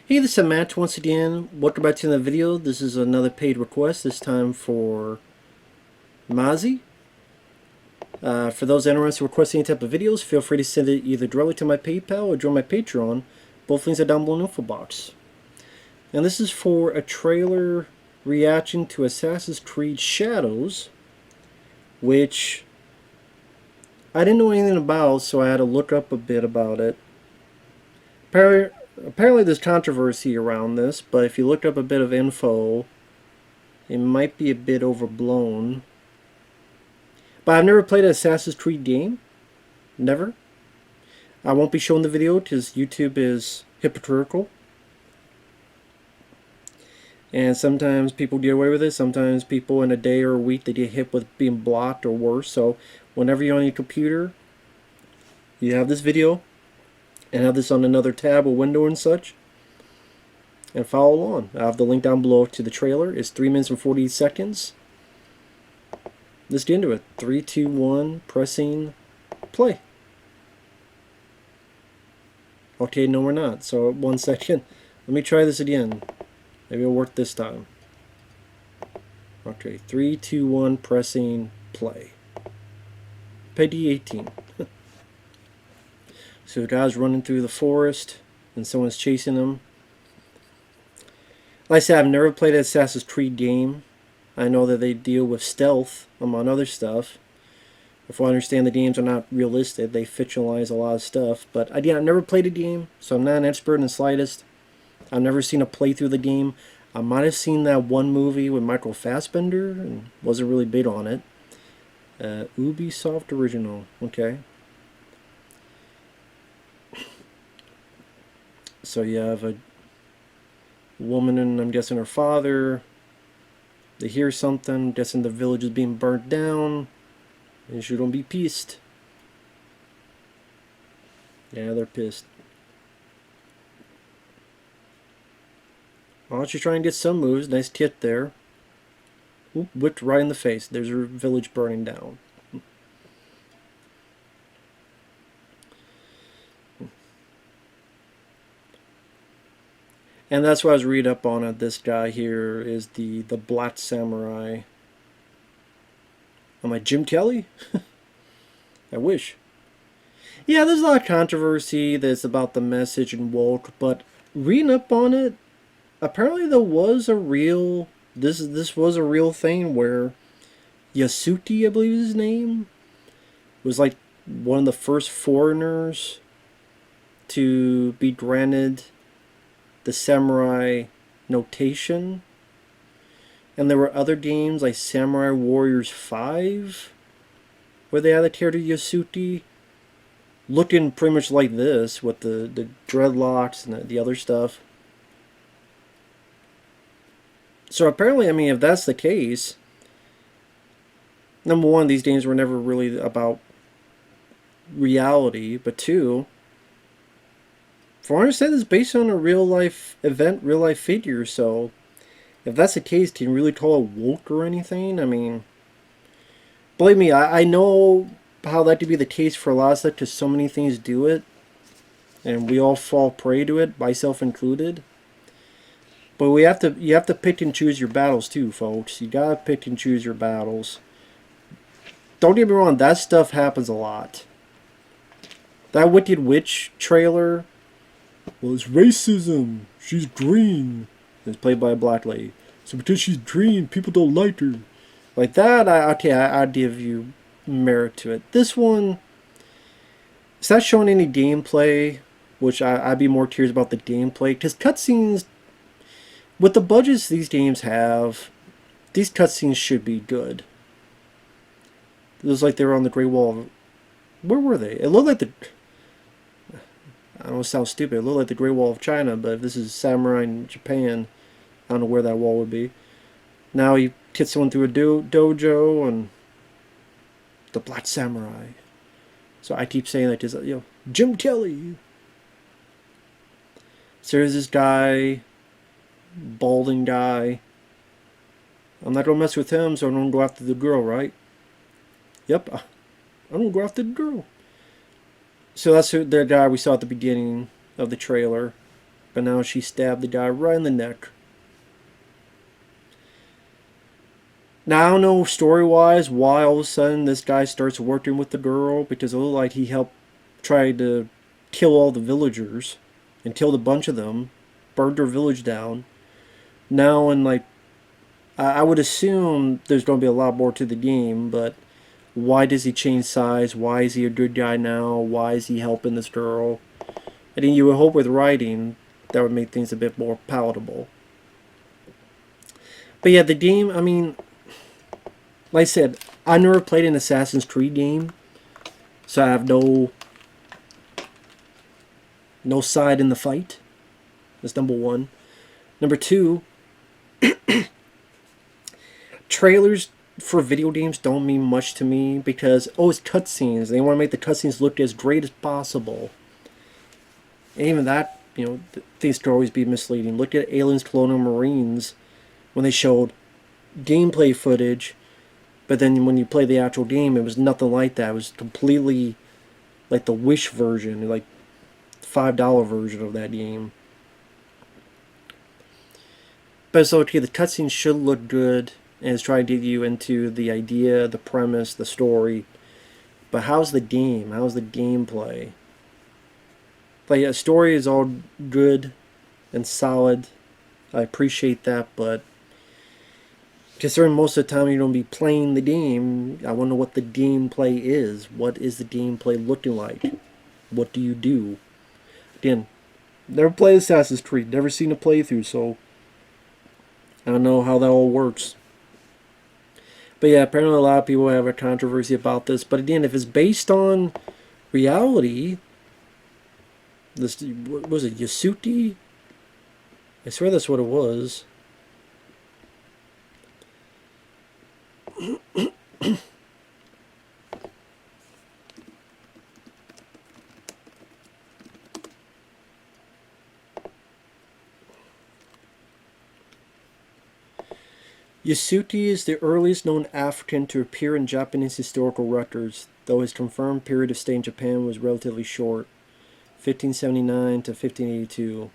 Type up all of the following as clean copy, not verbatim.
Hey, this is Matt once again. Welcome back to the video. This is another paid request, this time for Masi. For those interested in requesting any type of videos, feel free to send it either directly to my PayPal or join my Patreon. Both links are down below in the info box. And this is for a trailer reaction to Assassin's Creed Shadows, which I didn't know anything about, so I had to look up a bit about it. Apparently there's controversy around this, but if you look up a bit of info, it might be a bit overblown. But I've never played an Assassin's Creed game. Never. I won't be showing the video because YouTube is hypocritical. And sometimes people get away with it. Sometimes people in a day or a week, they get hit with being blocked or worse. So whenever you're on your computer, you have this video and have this on another tab or window and such, and follow along. I have the link down below to the trailer. It's 3 minutes and 40 seconds. Let's get into it. 3, 2, 1, pressing play. Okay, no we're not. So 1 second. Let me try this again. Maybe it'll work this time. Okay, 3, 2, 1, pressing play. Page 18. So the guy's running through the forest and someone's chasing him. Like I said, I've never played an Assassin's Creed game. I know that they deal with stealth, among other stuff. If I understand, the games are not realistic. They fictionalize a lot of stuff. But again, I've never played a game, so I'm not an expert in the slightest. I've never seen a playthrough of the game. I might have seen that one movie with Michael Fassbender and wasn't really big on it. Ubisoft original. Okay. So you have a woman and I'm guessing her father. They hear something. I'm guessing the village is being burnt down. They shouldn't be pissed. Yeah, they're pissed. Why don't you try and get some moves? Nice kit there. Oop, whipped right in the face. There's her village burning down. And that's what I was reading up on it. This guy here is the Black Samurai. Am I Jim Kelly? I wish. Yeah, there's a lot of controversy that's about the message and woke, but reading up on it, apparently there was a real this was a real thing where Yasuke, I believe is his name, was like one of the first foreigners to be granted the samurai notation. And there were other games like Samurai Warriors 5 where they had the character Yasuke looking pretty much like this with the dreadlocks and the other stuff. So apparently, I mean, if that's the case, number one, these games were never really about reality, but two, for what I understand, it's based on a real life event, real life figure, so if that's the case, can you really call it woke or anything? I mean, believe me, I know how that could be the case for a lot of stuff because so many things do it, and we all fall prey to it, myself included. But you have to pick and choose your battles too, folks. You gotta pick and choose your battles. Don't get me wrong, that stuff happens a lot. That Wicked Witch trailer, well, it's racism. She's green. It's played by a black lady. So because she's green, people don't like her. Like that, I'd give you merit to it. This one, it's not showing any gameplay, which I'd be more curious about the gameplay. Because cutscenes, with the budgets these games have, these cutscenes should be good. It was like they were on the Great Wall. Where were they? It looked like the... I don't know, it sounds stupid. It looked like the Great Wall of China, but if this is samurai in Japan, I don't know where that wall would be. Now you hit someone through a dojo and the Black Samurai. So I keep saying that because, you know, Jim Kelly. So there's this guy, balding guy. I'm not going to mess with him, so I'm going to go after the girl, right? Yep, I'm going to go after the girl. So that's the guy we saw at the beginning of the trailer. but now she stabbed the guy right in the neck. Now I don't know story wise why all of a sudden this guy starts working with the girl, because it looked like he helped try to kill all the villagers and killed a bunch of them, burned their village down. Now, and like, I would assume there's going to be a lot more to the game, but why does he change sides? Why is he a good guy now? Why is he helping this girl? I think you would hope with writing that would make things a bit more palatable. But yeah, the game, I mean, like I said, I never played an Assassin's Creed game, so I have no side in the fight. That's number one. Number two, trailers for video games don't mean much to me because, oh, it's cutscenes. They want to make the cutscenes look as great as possible. And even that, things could always be misleading. Look at Aliens Colonial Marines when they showed gameplay footage, but then when you play the actual game, it was nothing like that. It was completely like the Wish version, like $5 version of that game. But it's okay, the cutscenes should look good, and it's trying to get you into the idea, the premise, the story. But how's the game? How's the gameplay? Like, a story is all good and solid. I appreciate that, but considering most of the time you're going to be playing the game, I want to know what the gameplay is. What is the gameplay looking like? What do you do? Again, never played Assassin's Creed, never seen a playthrough, so I don't know how that all works. But yeah, apparently a lot of people have a controversy about this. But again, if it's based on reality, this, what was it, Yasuke? I swear that's what it was. Yasuke is the earliest known African to appear in Japanese historical records, though his confirmed period of stay in Japan was relatively short, 1579 to 1582.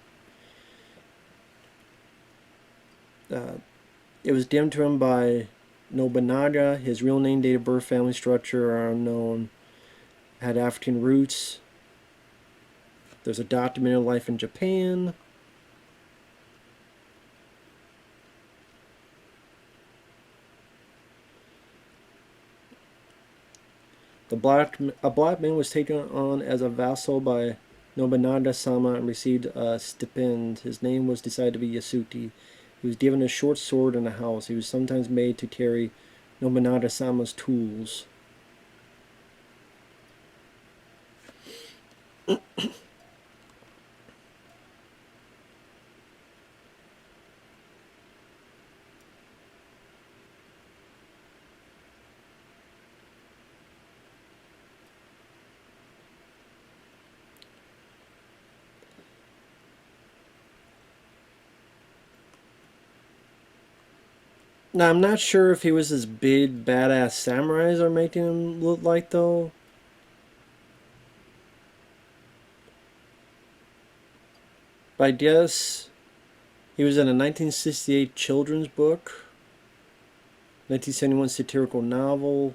It was given to him by Nobunaga. His real name, date of birth, family structure are unknown. Had African roots. There's a documented life in Japan. A black man was taken on as a vassal by Nobunaga-sama and received a stipend. His name was decided to be Yasuke. He was given a short sword and a house. He was sometimes made to carry Nobunaga-sama's tools. Now, I'm not sure if he was as big, badass samurais are making him look like, though. But I guess he was in a 1968 children's book, 1971 satirical novel.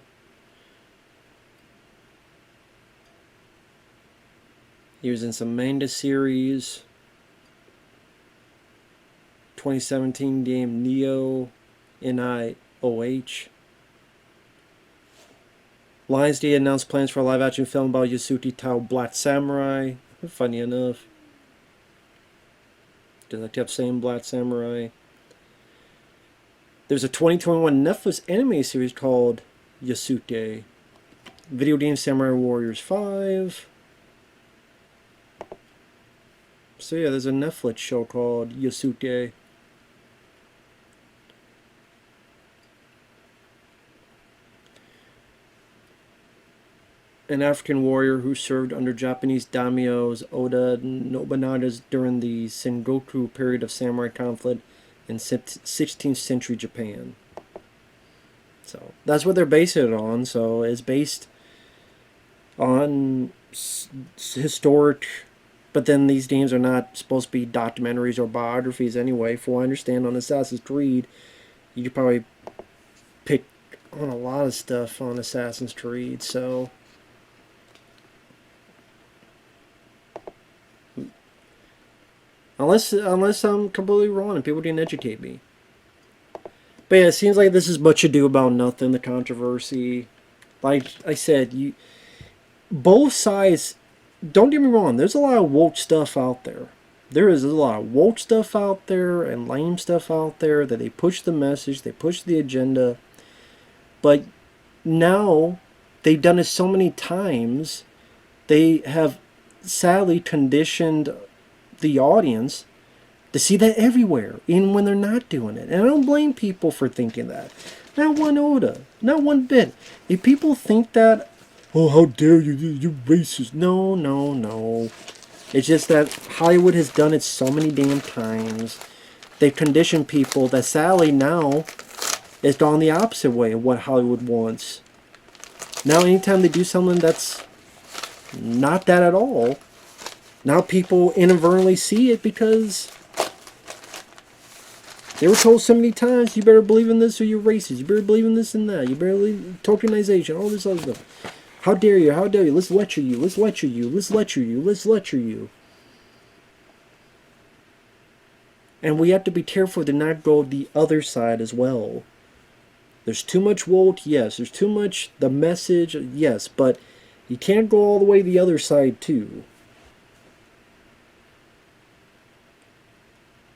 He was in some manga series. 2017 game Neo, NIOH. Lionsgate announced plans for a live-action film about Yasuke Tao Black Samurai. Funny enough. Because I kept saying Black Samurai. There's a 2021 Netflix anime series called Yasuke. Video game Samurai Warriors 5. So yeah, there's a Netflix show called Yasuke. An African warrior who served under Japanese daimyos Oda Nobunaga's during the Sengoku period of samurai conflict in 16th century Japan. So that's what they're basing it on. So it's based on historic But then these games are not supposed to be documentaries or biographies anyway. For what I understand, on Assassin's Creed, you could probably pick on a lot of stuff on Assassin's Creed. So unless I'm completely wrong and people didn't educate me. But yeah, it seems like this is much ado about nothing. The controversy, like I said, you both sides. Don't get me wrong. There's a lot of woke stuff out there. There's a lot of woke stuff out there and lame stuff out there that they push the message, they push the agenda. But now they've done it so many times, they have sadly conditioned the audience to see that everywhere, even when they're not doing it. And I don't blame people for thinking that. Not one iota. Not one bit. If people think that, oh, how dare you, you racist. No, no, no. It's just that Hollywood has done it so many damn times. They've conditioned people that sadly now it's gone the opposite way of what Hollywood wants. Now anytime they do something that's not that at all, now people inadvertently see it because they were told so many times, you better believe in this or you're racist. You better believe in this and that. You better believe tokenization, all this other stuff. How dare you? How dare you? Let's lecture you. Let's lecture you. Let's lecture you. Let's lecture you. And we have to be careful to not go the other side as well. There's too much woke, yes. There's too much the message, yes. But you can't go all the way the other side too.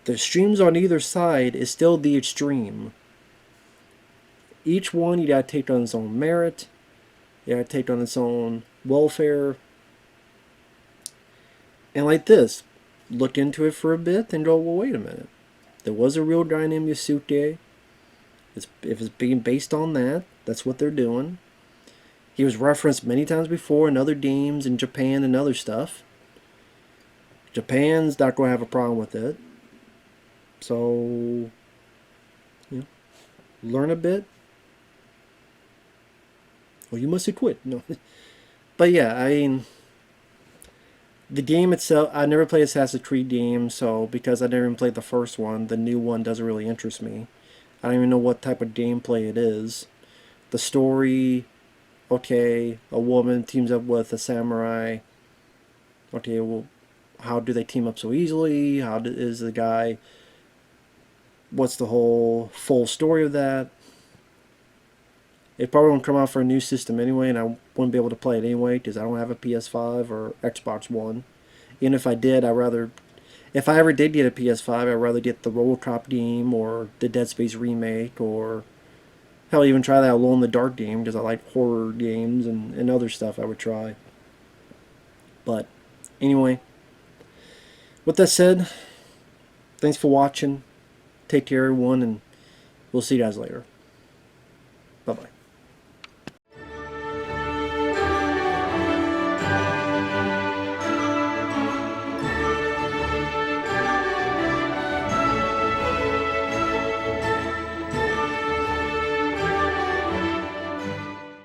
The extremes on either side is still the extreme. Each one you gotta take on its own merit. You gotta take on its own welfare. And like this, look into it for a bit and go, well, wait a minute. There was a real guy named Yasuke. If it's being based on that, that's what they're doing. He was referenced many times before in other games in Japan and other stuff. Japan's not going to have a problem with it. So, you know, learn a bit. Well, you must have quit. No. But yeah, I mean, the game itself, I never played Assassin's Creed game, so because I never even played the first one, the new one doesn't really interest me. I don't even know what type of gameplay it is. The story, okay, a woman teams up with a samurai. Okay, well, how do they team up so easily? Is the guy... What's the whole full story of that? It probably won't come out for a new system anyway, and I wouldn't be able to play it anyway because I don't have a PS5 or Xbox One. Even if I did, I'd rather... If I ever did get a PS5, I'd rather get the RoboCop game or the Dead Space remake or... Hell, even try that Alone in the Dark game because I like horror games and other stuff I would try. But, anyway. With that said, thanks for watching. Take care, everyone, and we'll see you guys later. Bye-bye.